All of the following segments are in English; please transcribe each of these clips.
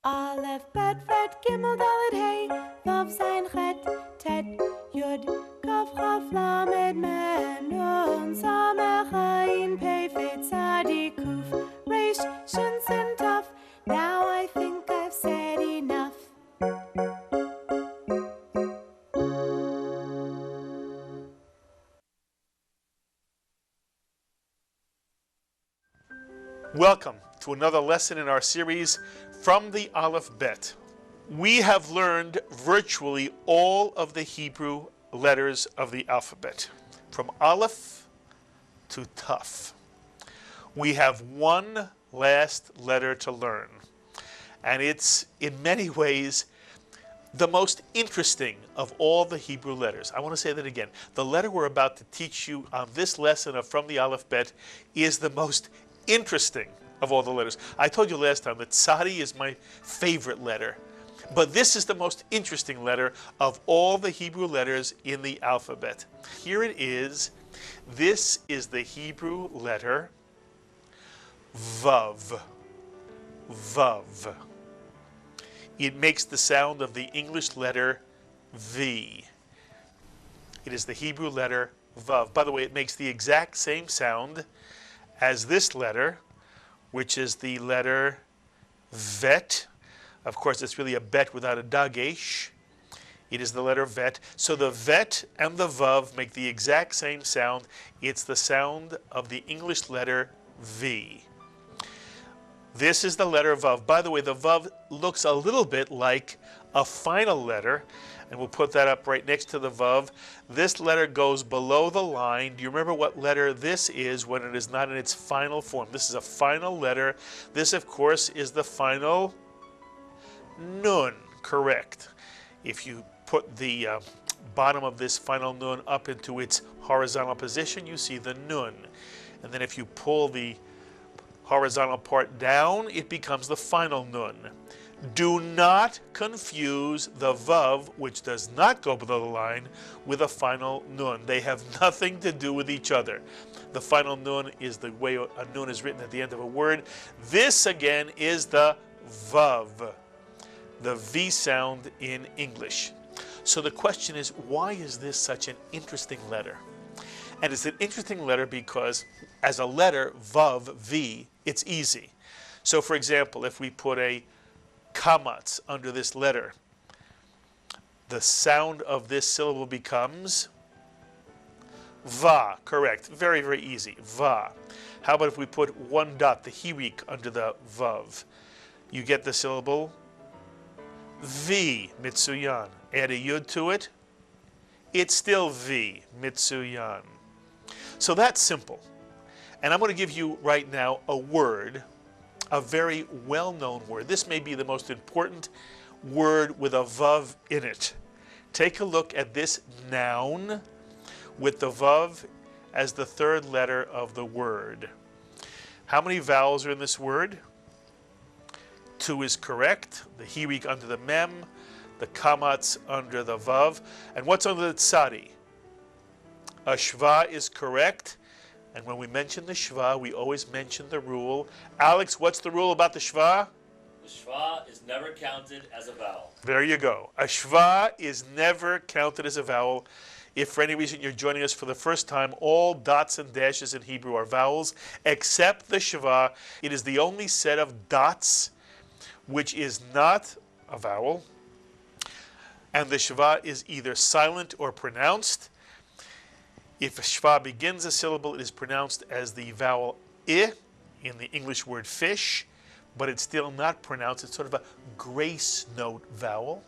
Aleph, Bet, Ret, Gimel, Dalet, Hey, Vav, Zayin, Chet, Tet, Yud, Kaf, Chaf, Lamed, Mem, Nun, Samech, Ayin, Pei, Fet, Tzadik, Kuf, Resh, Shin, Sin, Taf. Now I think I've said enough. Welcome to another lesson in our series from the Aleph Bet. We have learned virtually all of the Hebrew letters of the alphabet, from Aleph to Taf. We have one last letter to learn, and it's in many ways the most interesting of all the Hebrew letters. I want to say that again. The letter we're about to teach you on this lesson of From the Aleph Bet is the most interesting of all the letters. I told you last time that Tzadi is my favorite letter, but this is the most interesting letter of all the Hebrew letters in the alphabet. Here it is. This is the Hebrew letter Vav. Vav. It makes the sound of the English letter V. It is the Hebrew letter Vav. By the way, it makes the exact same sound as this letter, which is the letter Vet. Of course, it's really a bet without a dagesh. It is the letter Vet. So the Vet and the Vav make the exact same sound. It's the sound of the English letter V. This is the letter Vav. By the way, the Vav looks a little bit like a final letter, and we'll put that up right next to the Vav. This letter goes below the line. Do you remember what letter this is when it is not in its final form? This is a final letter. This, of course, is the final Nun, correct. If you put the bottom of this final Nun up into its horizontal position, you see the Nun. And then if you pull the horizontal part down, it becomes the final Nun. Do not confuse the Vav, which does not go below the line, with a final Nun. They have nothing to do with each other. The final Nun is the way a Nun is written at the end of a word. This, again, is the Vav, the V sound in English. So the question is, why is this such an interesting letter? And it's an interesting letter because as a letter, Vav, V, it's easy. So for example, if we put a kamatz under this letter, the sound of this syllable becomes Va, correct. Very, very easy. Va. How about if we put one dot, the hirik, under the Vav? You get the syllable V, mitsuyan. Add a yud to it, it's still V, mitsuyan. So that's simple. And I'm going to give you right now a word, a very well-known word. This may be the most important word with a Vav in it. Take a look at this noun with the Vav as the third letter of the word. How many vowels are in this word? 2 is correct. The hirik under the mem, the kamatz under the Vav. And what's under the tzadi? A shva is correct. And when we mention the shva, we always mention the rule. Alex, what's the rule about the shva? The shva is never counted as a vowel. There you go. A shva is never counted as a vowel. If for any reason you're joining us for the first time, all dots and dashes in Hebrew are vowels, except the shva. It is the only set of dots which is not a vowel. And the shva is either silent or pronounced. If a shva begins a syllable, it is pronounced as the vowel I in the English word fish, but it's still not pronounced. It's sort of a grace note vowel.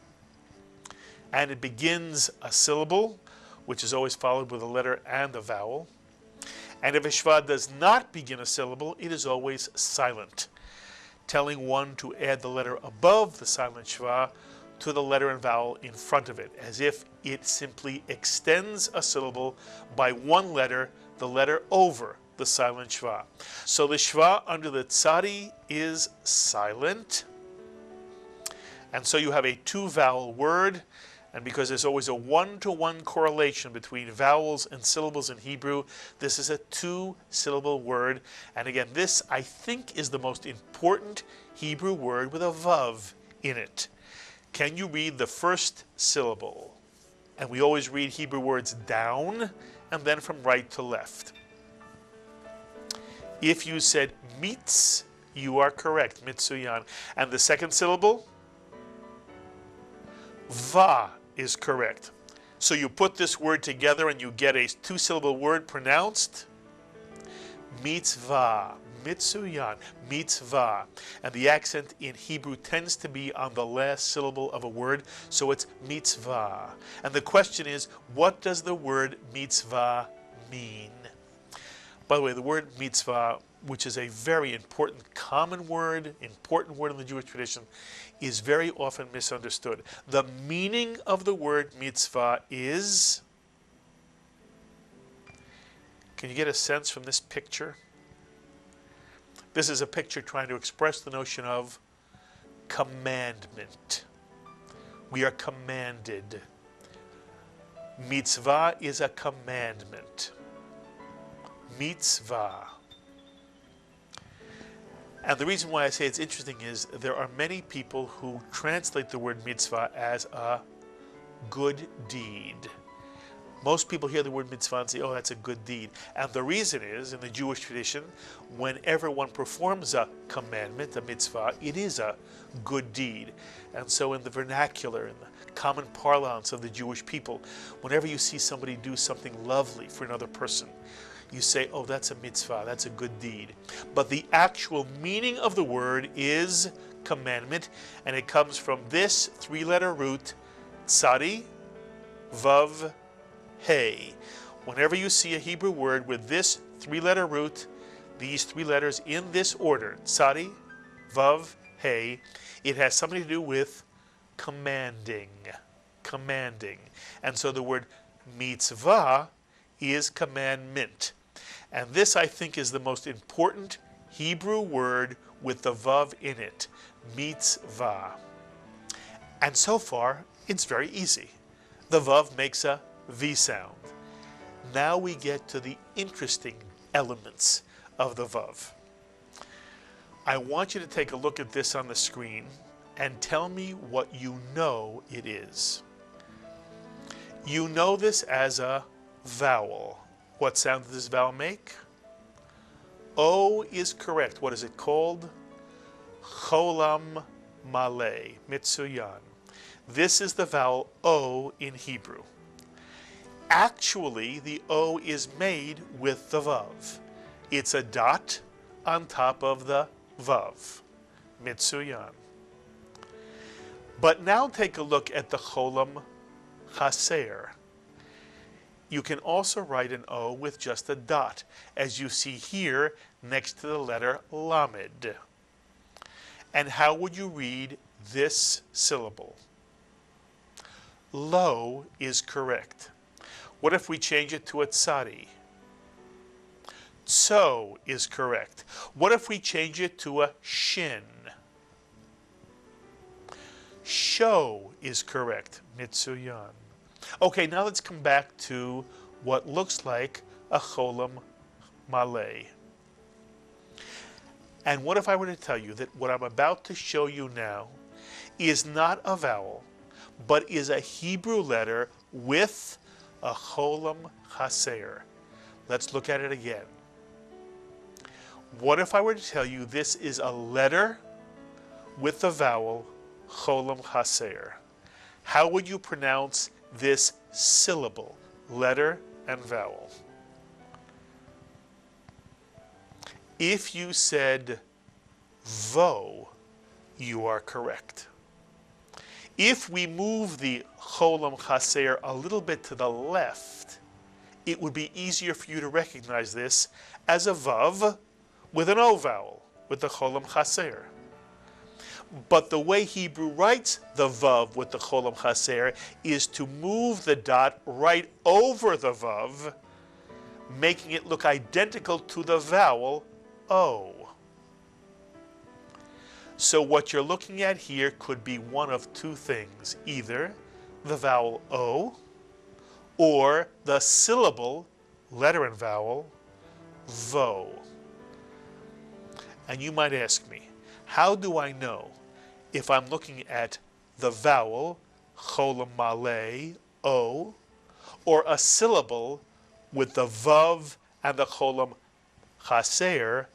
And it begins a syllable, which is always followed with a letter and a vowel. And if a shva does not begin a syllable, it is always silent, telling one to add the letter above the silent shva to the letter and vowel in front of it, as if it simply extends a syllable by one letter, the letter over the silent shva. So the shva under the tzadi is silent, and so you have a 2-vowel word, and because there's always a 1-to-1 correlation between vowels and syllables in Hebrew, this is a 2-syllable word. And again, this I think is the most important Hebrew word with a vav in it. Can you read the first syllable? And we always read Hebrew words down and then from right to left. If you said mitz, you are correct, mitsuyan. And the second syllable? Va is correct. So you put this word together and you get a two-syllable word pronounced mitzvah, mitsuyan, mitzvah. And the accent in Hebrew tends to be on the last syllable of a word, so it's mitzvah. And the question is, what does the word mitzvah mean? By the way, the word mitzvah, which is a very important common word, important word in the Jewish tradition, is very often misunderstood. The meaning of the word mitzvah is, can you get a sense from this picture? This is a picture trying to express the notion of commandment. We are commanded. Mitzvah is a commandment. Mitzvah. And the reason why I say it's interesting is there are many people who translate the word mitzvah as a good deed. Most people hear the word mitzvah and say, oh, that's a good deed. And the reason is, in the Jewish tradition, whenever one performs a commandment, a mitzvah, it is a good deed. And so in the vernacular, in the common parlance of the Jewish people, whenever you see somebody do something lovely for another person, you say, oh, that's a mitzvah, that's a good deed. But the actual meaning of the word is commandment, and it comes from this three-letter root, tsadi, vav, hey. Whenever you see a Hebrew word with this three-letter root, these three letters in this order, tsadi, vav, hey, it has something to do with commanding. Commanding. And so the word mitzvah is commandment. And this, I think, is the most important Hebrew word with the vav in it, mitzvah. And so far, it's very easy. The vav makes a V sound. Now we get to the interesting elements of the vav. I want you to take a look at this on the screen and tell me what you know it is. You know this as a vowel. What sound does this vowel make? O is correct. What is it called? Cholam maleh, mitsuyan. This is the vowel O in Hebrew. Actually, the O is made with the vav. It's a dot on top of the vav, mitsuyan. But now take a look at the cholam chaser. You can also write an O with just a dot, as you see here next to the letter lamed. And how would you read this syllable? Lo is correct. What if we change it to a tsadi? Tso is correct. What if we change it to a shin? Sho is correct, mitsuyan. Okay, now let's come back to what looks like a cholam maleh. And what if I were to tell you that what I'm about to show you now is not a vowel, but is a Hebrew letter with a cholam chaser? Let's look at it again. What if I were to tell you this is a letter with the vowel cholam chaser? How would you pronounce this syllable, letter and vowel? If you said vo, you are correct. If we move the cholam chaser a little bit to the left, it would be easier for you to recognize this as a vav with an O vowel, with the cholam chaser. But the way Hebrew writes the vav with the cholam chaser is to move the dot right over the vav, making it look identical to the vowel O. So what you're looking at here could be one of two things, either the vowel O or the syllable, letter and vowel, vo. And you might ask me, how do I know if I'm looking at the vowel, cholam maleh, O, or a syllable with the vav and the cholam chaser,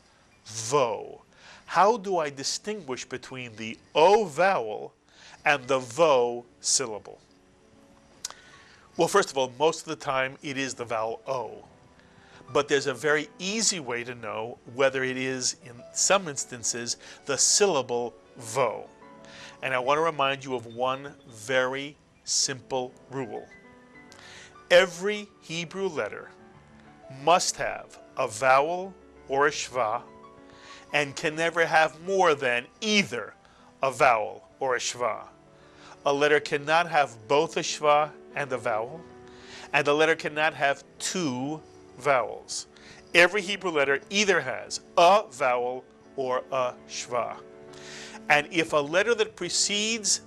vo. How do I distinguish between the O vowel and the vo syllable? Well, first of all, most of the time it is the vowel O. But there's a very easy way to know whether it is, in some instances, the syllable vo. And I want to remind you of one very simple rule. Every Hebrew letter must have a vowel or a shva and can never have more than either a vowel or a shva. A letter cannot have both a shva and a vowel, and a letter cannot have two vowels. Every Hebrew letter either has a vowel or a shva. And if a letter that precedes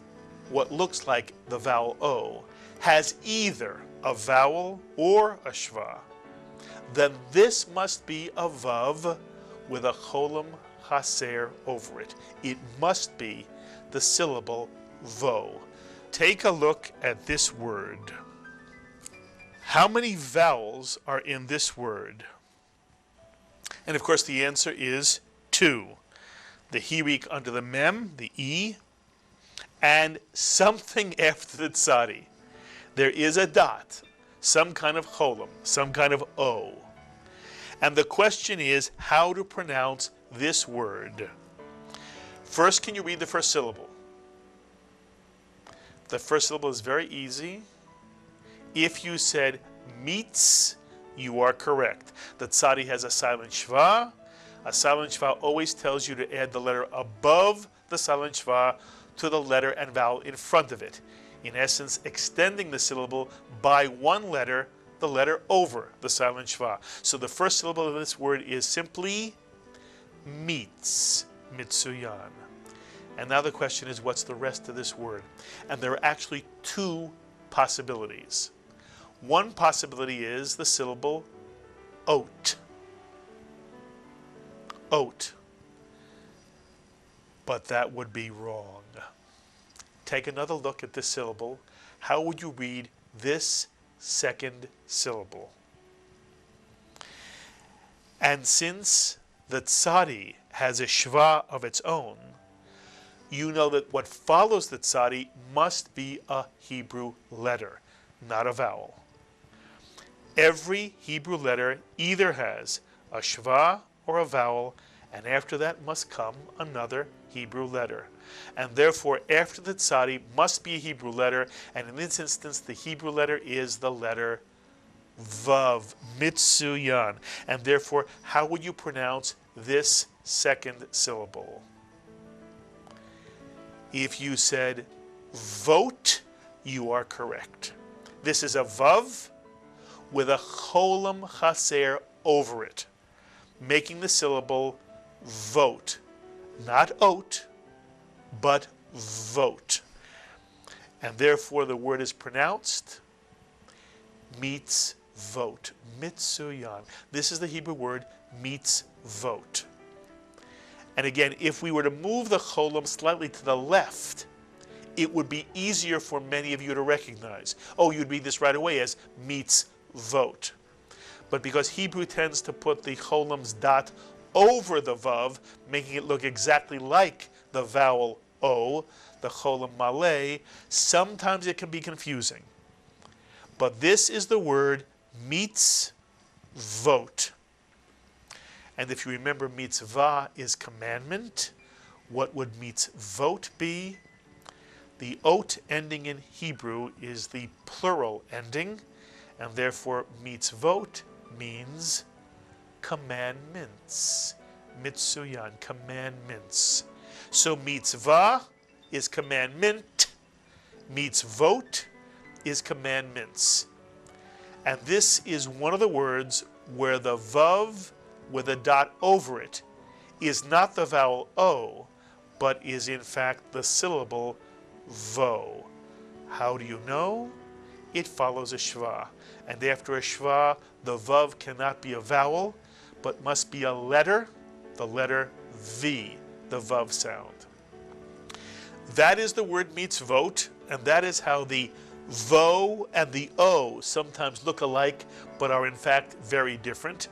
what looks like the vowel O has either a vowel or a shva, then this must be a vav with a cholam chaser over it. It must be the syllable vo. Take a look at this word. How many vowels are in this word? And of course the answer is 2. The hirik under the mem, the e, and something after the tzadi. There is a dot, some kind of cholam, some kind of o. And the question is how to pronounce this word. First, can you read the first syllable? The first syllable is very easy. If you said meets, you are correct. The tzadi has a silent shva. A silent shva always tells you to add the letter above the silent shva to the letter and vowel in front of it. In essence, extending the syllable by one letter, the letter over the silent shva. So the first syllable of this word is simply meets, mitsuyan. And now the question is, what's the rest of this word? And there are actually 2 possibilities. One possibility is the syllable oat. Oat. But that would be wrong. Take another look at this syllable. How would you read this second syllable? And since the tzadi has a shva of its own, you know that what follows the tzadi must be a Hebrew letter, not a vowel. Every Hebrew letter either has a shva or a vowel, and after that must come another Hebrew letter. And therefore, after the tzadi must be a Hebrew letter, and in this instance, the Hebrew letter is the letter vav, mitsuyan. And therefore, how would you pronounce this second syllable? If you said vote, you are correct. This is a vav with a cholam chaser over it, making the syllable vote. Not oat, but vote. And therefore the word is pronounced meets vote, mitsuyan. This is the Hebrew word meets vote. And again, if we were to move the cholam slightly to the left, it would be easier for many of you to recognize. Oh, you'd read this right away as meets vote. But because Hebrew tends to put the cholam's dot over the vav, making it look exactly like the vowel O, the cholam maleh, sometimes it can be confusing. But this is the word meets vote. And if you remember, mitzvah is commandment. What would mitzvot be? The ot ending in Hebrew is the plural ending, and therefore mitzvot means commandments. Mitsuyan, commandments. So mitzvah is commandment, mitzvot is commandments. And this is one of the words where the vav with a dot over it is not the vowel O, but is in fact the syllable vo. How do you know? It follows a shva. And after a shva, the vav cannot be a vowel, but must be a letter, the letter V, the vav sound. That is the word mitzvot, and that is how the vo and the o sometimes look alike, but are in fact very different.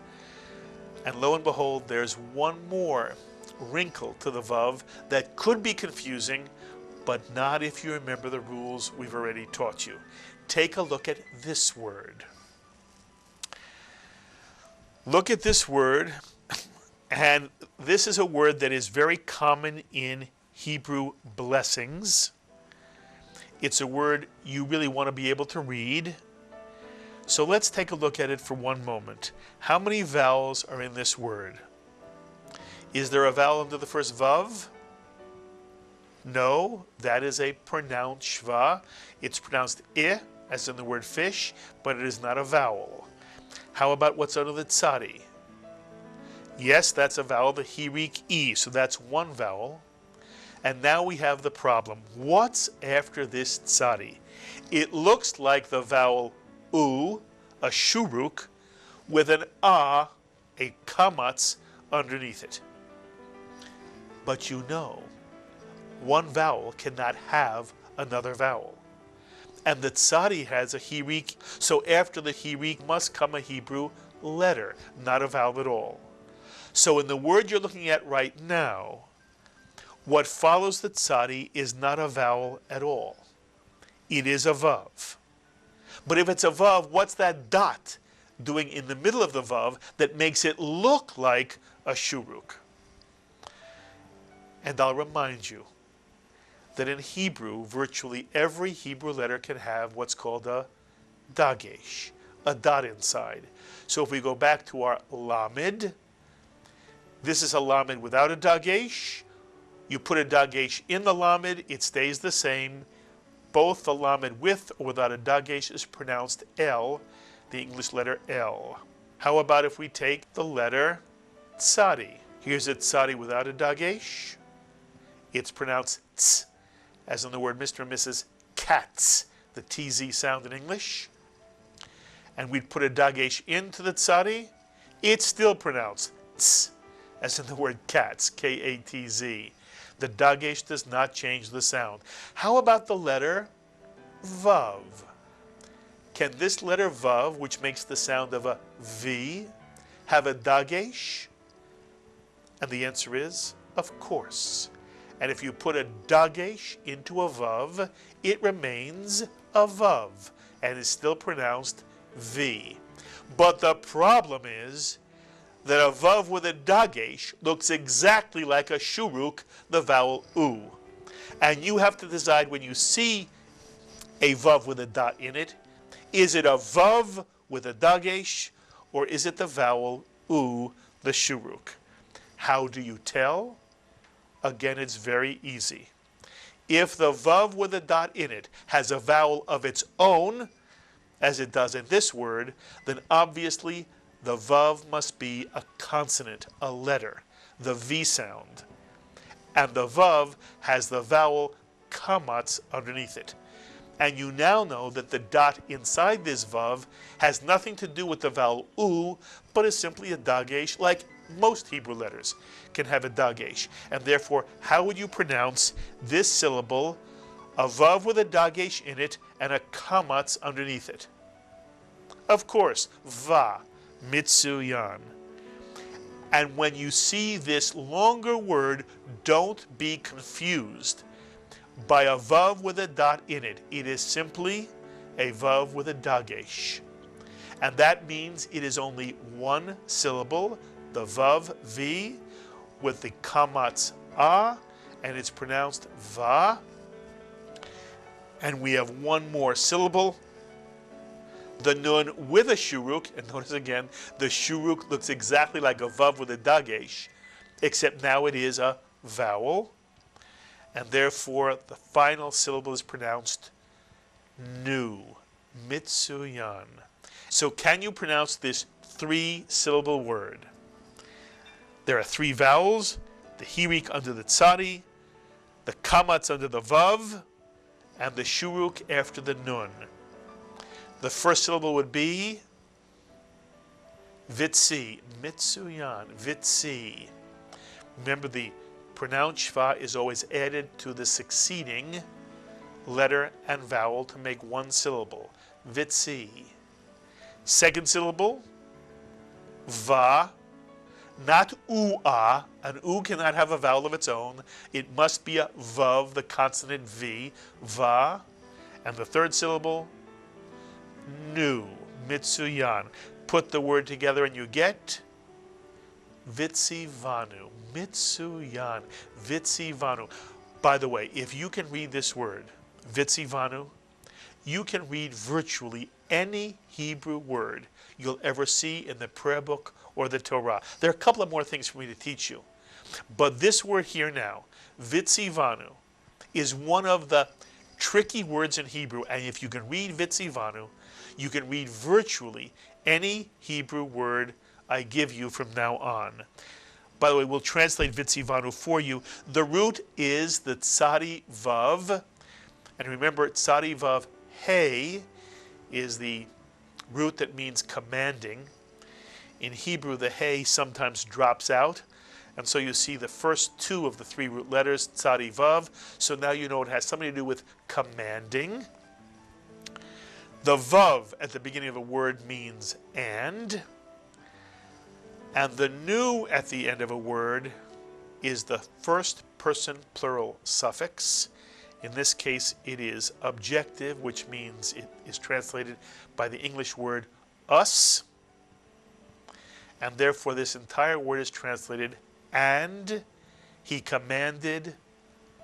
And lo and behold, there's one more wrinkle to the vav that could be confusing, but not if you remember the rules we've already taught you. Take a look at this word. Look at this word, and this is a word that is very common in Hebrew blessings. It's a word you really want to be able to read. So let's take a look at it for one moment. How many vowels are in this word? Is there a vowel under the first vav? No, that is a pronounced shva. It's pronounced I, as in the word fish, but it is not a vowel. How about what's under the tzadi? Yes, that's a vowel, the hirik E, so that's one vowel. And now we have the problem. What's after this tzadi? It looks like the vowel U, a shuruk, with an A, a kamatz, underneath it. But you know, one vowel cannot have another vowel. And the tzadi has a hirik, so after the hirik must come a Hebrew letter, not a vowel at all. So in the word you're looking at right now, what follows the tzadi is not a vowel at all. It is a vav. But if it's a vav, what's that dot doing in the middle of the vav that makes it look like a shuruk? And I'll remind you that in Hebrew, virtually every Hebrew letter can have what's called a dagesh, a dot inside. So if we go back to our lamed, this is a lamed without a dagesh. You put a dagesh in the lamed, it stays the same. Both the lamed with or without a dagesh is pronounced L, the English letter L. How about if we take the letter tzadi? Here's a tzadi without a dagesh. It's pronounced ts, as in the word Mr. and Mrs. Cats, the TZ sound in English. And we'd put a dagesh into the tzadi. It's still pronounced ts, as in the word cats, K-A-T-Z. The dagesh does not change the sound. How about the letter vav? Can this letter vav, which makes the sound of a V, have a dagesh? And the answer is, of course. And if you put a dagesh into a vav, it remains a vav and is still pronounced V. But the problem is that a vav with a dagesh looks exactly like a shuruk, the vowel U. And you have to decide when you see a vav with a dot in it, is it a vav with a dagesh, or is it the vowel U, the shuruk? How do you tell? Again, it's very easy. If the vav with a dot in it has a vowel of its own, as it does in this word, then obviously the vav must be a consonant, a letter, the V sound. And the vav has the vowel kamatz underneath it. And you now know that the dot inside this vav has nothing to do with the vowel U, but is simply a dagesh, like most Hebrew letters can have a dagesh. And therefore, how would you pronounce this syllable, a vav with a dagesh in it and a kamatz underneath it? Of course, va, mitsuyan. And when you see this longer word, don't be confused by a vav with a dot in it. It is simply a vav with a dagesh. And that means it is only one syllable, the vav V, with the kamatz a, and it's pronounced va. And we have one more syllable, the nun with a shuruk, and notice again, the shuruk looks exactly like a vav with a dagesh, except now it is a vowel, and therefore the final syllable is pronounced nu, mitsuyan. So can you pronounce this three-syllable word? There are three vowels, the hirik under the tzadi, the kamatz under the vav, and the shuruk after the nun. The first syllable would be vitzi, mitsuyan, vitzi. Remember the pronounced shva is always added to the succeeding letter and vowel to make one syllable. Vitzi. Second syllable, va. Not u-a. An u cannot have a vowel of its own. It must be a vav, the consonant v, va. And the third syllable, nu, mitsuyan. Put the word together and you get vitsivanu, mitsuyan, vitsivanu. By the way, if you can read this word, vitsivanu, you can read virtually any Hebrew word you'll ever see in the prayer book or the Torah. There are a couple of more things for me to teach you. But this word here now, Vitzivanu, is one of the tricky words in Hebrew. And if you can read Vitzivanu, you can read virtually any Hebrew word I give you from now on. By the way, we'll translate Vitzivanu for you. The root is the Tzadi Vav. And remember, Tzadi Vav Hey is the root that means commanding. In Hebrew, the hey sometimes drops out, and so you see the first two of the three root letters, tzadi vav. So now you know it has something to do with commanding. The vav at the beginning of a word means and the nu at the end of a word is the first person plural suffix. In this case, it is objective, which means it is translated by the English word us. And therefore, this entire word is translated, and he commanded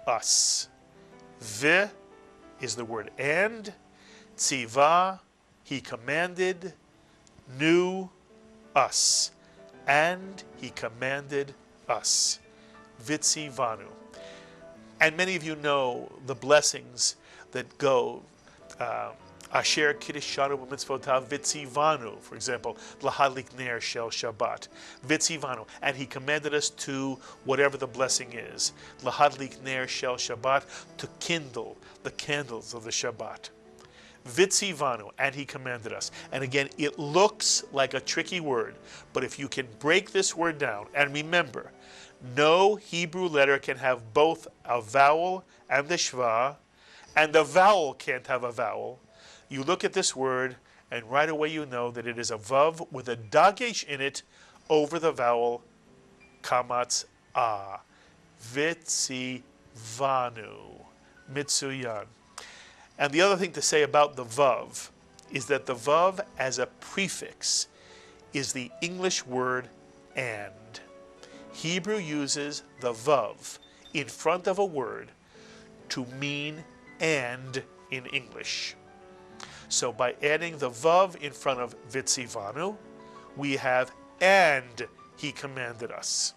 us. V is the word and. Tziva, he commanded, nu, us. And he commanded us. Vitzivanu. And many of you know the blessings that go, Asher Kiddishanu Mitzvotav Vitzivanu, for example, Lahadlik Ner Shel Shabbat, Vitzivanu, and he commanded us to whatever the blessing is, Lahadlik Ner Shel Shabbat, to kindle the candles of the Shabbat. Vitzivanu, and he commanded us. And again, it looks like a tricky word, but if you can break this word down, and remember, no Hebrew letter can have both a vowel and the shva, and the vowel can't have a vowel. You look at this word, and right away you know that it is a vav with a dagesh in it over the vowel kamatz a. Vitzivanu. Mitsuyan. And the other thing to say about the vav is that the vav as a prefix is the English word and. Hebrew uses the vav in front of a word to mean and in English. So by adding the vav in front of Vitzivanu, we have and he commanded us.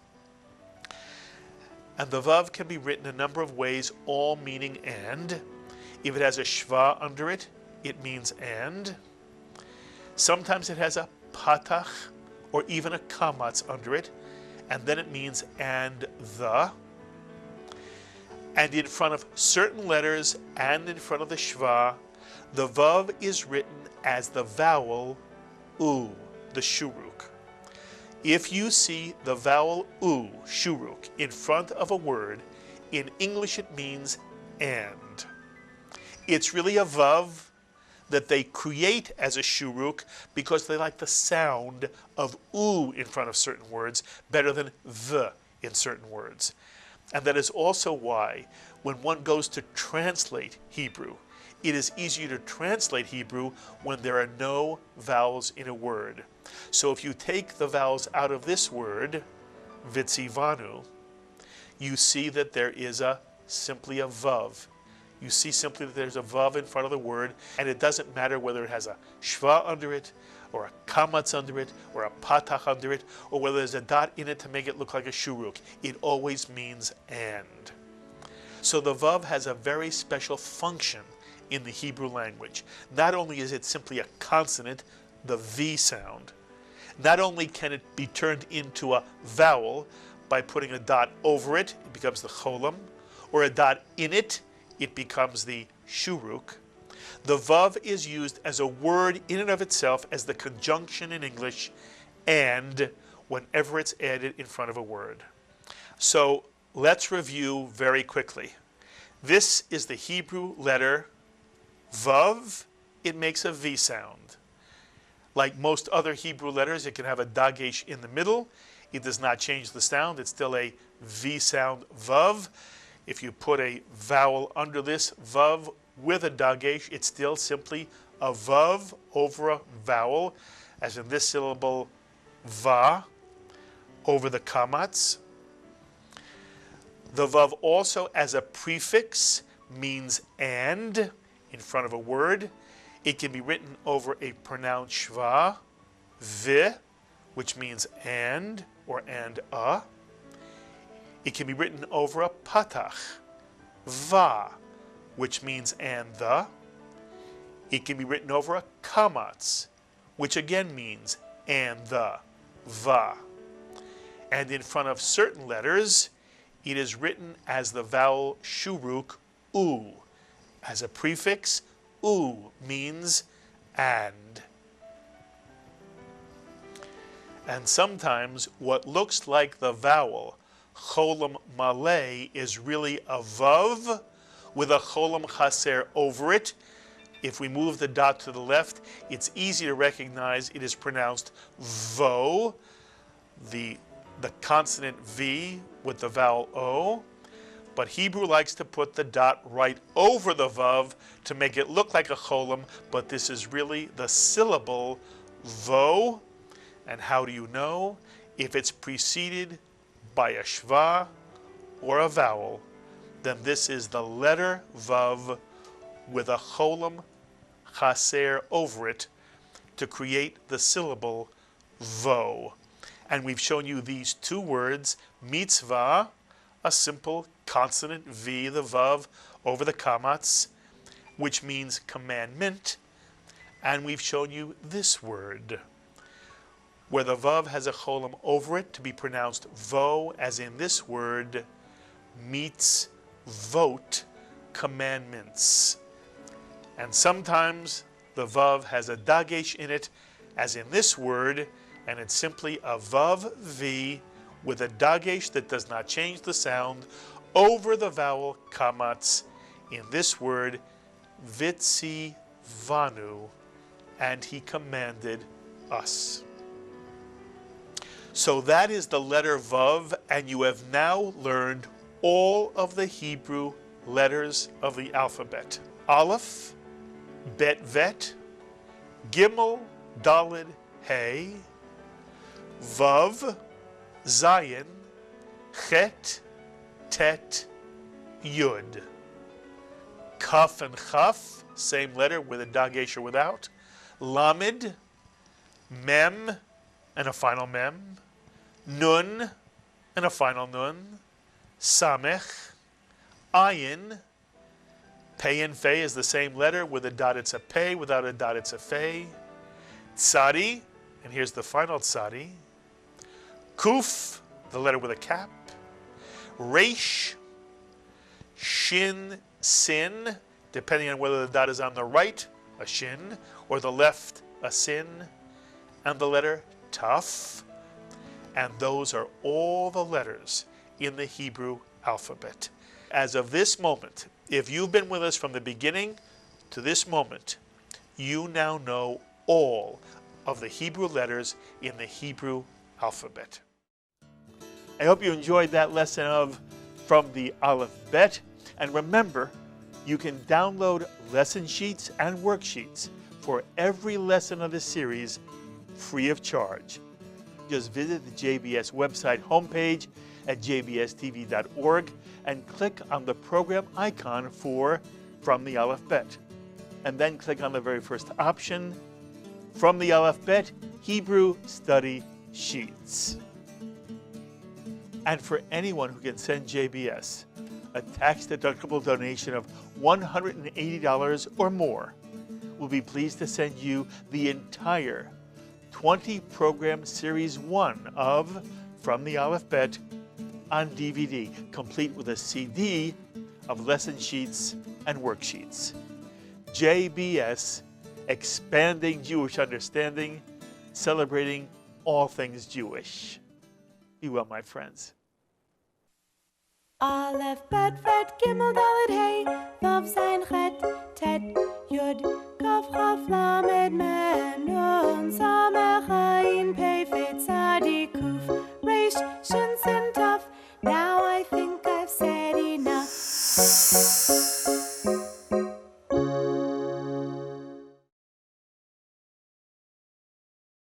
And the vav can be written a number of ways, all meaning and. If it has a shva under it, it means and. Sometimes it has a patach or even a kamatz under it, and then it means and the. And in front of certain letters and in front of the shva, the vav is written as the vowel u, the shuruk. If you see the vowel u, shuruk, in front of a word, in English it means and. It's really a vav that they create as a shuruk because they like the sound of u in front of certain words better than the in certain words. And that is also why when one goes to translate Hebrew, it is easier to translate Hebrew when there are no vowels in a word. So if you take the vowels out of this word, Vitzivanu, you see that there is simply a vav. You see simply that there's a vav in front of the word, and it doesn't matter whether it has a shva under it, or a kamatz under it, or a patach under it, or whether there's a dot in it to make it look like a shuruk. It always means and. So the vav has a very special function in the Hebrew language. Not only is it simply a consonant, the V sound, not only can it be turned into a vowel by putting a dot over it, it becomes the cholam, or a dot in it, it becomes the shuruk. The vav is used as a word in and of itself as the conjunction in English and whenever it's added in front of a word. So let's review very quickly. This is the Hebrew letter Vav. It makes a V sound. Like most other Hebrew letters, it can have a dagesh in the middle. It does not change the sound. It's still a V sound, Vav. If you put a vowel under this Vav with a dagesh, it's still simply a Vav over a vowel, as in this syllable Va over the kamats. The Vav also as a prefix means and in front of a word. It can be written over a pronounced shva, v, which means and or and a. It can be written over a patach, va, which means and the. It can be written over a kamatz, which again means and the, va. And in front of certain letters, it is written as the vowel shuruk, u. As a prefix, u means and. And sometimes what looks like the vowel cholam maleh is really a vav with a cholam chaser over it. If we move the dot to the left, it's easy to recognize it is pronounced vo, the consonant V with the vowel O. But Hebrew likes to put the dot right over the vav to make it look like a cholam, but this is really the syllable vo. And how do you know? If it's preceded by a shva or a vowel, then this is the letter vav with a cholam chaser over it to create the syllable vo. And we've shown you these two words, mitzvah, a simple consonant V, the vav, over the kamats, which means commandment. And we've shown you this word, where the vav has a cholam over it to be pronounced vo, as in this word, mitzvot, commandments. And sometimes the vav has a dagesh in it, as in this word, and it's simply a vav v with a dagesh that does not change the sound over the vowel kamatz in this word, vitzi vanu, and he commanded us. So that is the letter vav, and you have now learned all of the Hebrew letters of the alphabet. Aleph, Bet Vet, Gimel, Daled, Hey, Vav, Zayin, Chet, Tet, Yud. Kaf and Chaf, same letter with a dagesh or without. Lamed, Mem, and a final Mem. Nun, and a final Nun. Samech, Ayin. Pei and Fei is the same letter. With a dot it's a Pei, without a dot it's a Fei. Tzadi, and here's the final Tzadi. Kuf, the letter with a cap. Resh, Shin, Sin, depending on whether the dot is on the right, a Shin, or the left, a Sin, and the letter Taf. And those are all the letters in the Hebrew alphabet. As of this moment, if you've been with us from the beginning to this moment, you now know all of the Hebrew letters in the Hebrew alphabet. I hope you enjoyed that lesson of From the Aleph Bet. And remember, you can download lesson sheets and worksheets for every lesson of this series free of charge. Just visit the JBS website homepage at jbstv.org and click on the program icon for From the Aleph Bet. And then click on the very first option, From the Aleph Bet Hebrew Study Sheets. And for anyone who can send JBS a tax-deductible donation of $180 or more, we'll be pleased to send you the entire 20-program Series 1 of From the Aleph Bet on DVD, complete with a CD of lesson sheets and worksheets. JBS, Expanding Jewish Understanding, celebrating all things Jewish. Be well, my friends. Aleph, Bet, Ret, Gimel, Dalet, Hey, Vav, Zayin,